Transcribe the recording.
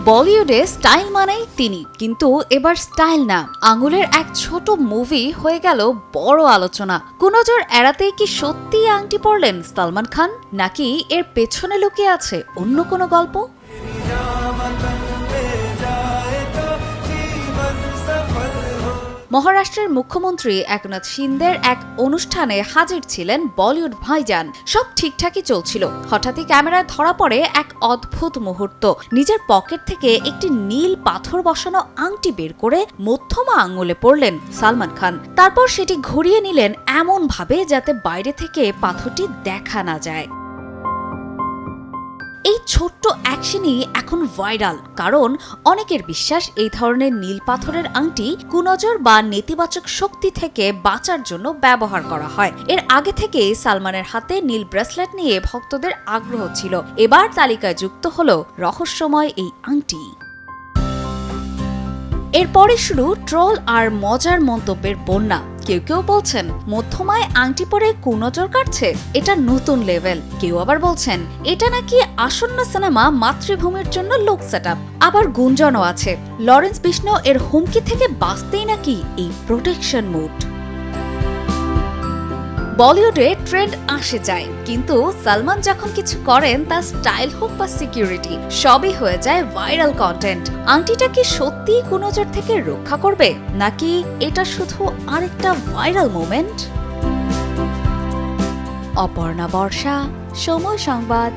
বলিউডে স্টাইল মানেই তিনি, কিন্তু এবার স্টাইল না, আঙুলের এক ছোট মুভি হয়ে গেল বড় আলোচনা। কুনজর এড়াতেই কি সত্যিই আংটি পরলেন সালমান খান, নাকি এর পেছনে লুকিয়ে আছে অন্য কোনো গল্প? মহারাষ্ট্রের মুখ্যমন্ত্রী একনাথ শিন্দের এক অনুষ্ঠানে হাজির ছিলেন বলিউড ভাইজান। সব ঠিকঠাকই চলছিল, হঠাৎই ক্যামেরায় ধরা পড়ে এক অদ্ভুত মুহূর্ত। নিজের পকেট থেকে একটি নীল পাথর বসানো আংটি বের করে মধ্যমা আঙুলে পরলেন সালমান খান। তারপর সেটি ঘুরিয়ে নিলেন এমন ভাবে যাতে বাইরে থেকে পাথরটি দেখা না যায়। এই ছোট্ট অ্যাকশনই এখন ভাইরাল, কারণ অনেকের বিশ্বাস এই ধরনের নীল পাথরের আংটি কুনজর বা নেতিবাচক শক্তি থেকে বাঁচার জন্য ব্যবহার করা হয়। এর আগে থেকে সালমানের হাতে নীল ব্রেসলেট নিয়ে ভক্তদের আগ্রহ ছিল, এবার তালিকায় যুক্ত হলো রহস্যময় এই আংটি। এরপরে শুরু ট্রোল আর মজার মন্তব্যের বন্যা। কেউ কেউ বলছেন মধ্যমায় আংটি পরে কুনজর কাটছে, এটা নতুন লেভেল। কেউ আবার বলছেন এটা নাকি আসন্ন সিনেমা মাতৃভূমির জন্য লুক সেটআপ। আবার গুঞ্জনও আছে লরেন্স বিষ্ণু এর হুমকি থেকে বাঁচতেই নাকি এই প্রোটেকশন মুড। বলিউডে ট্রেন্ড আসে যায়, কিন্তু সালমান যখন কিছু করেন তা স্টাইল হোক বা সিকিউরিটি, সবই হয়ে যায় ভাইরাল কন্টেন্ট। আংটিটা কি সত্যিই কুনজর থেকে রক্ষা করবে, নাকি এটা শুধু আরেকটা ভাইরাল মোমেন্ট? অপর্ণা বর্ষা, সময় সংবাদ।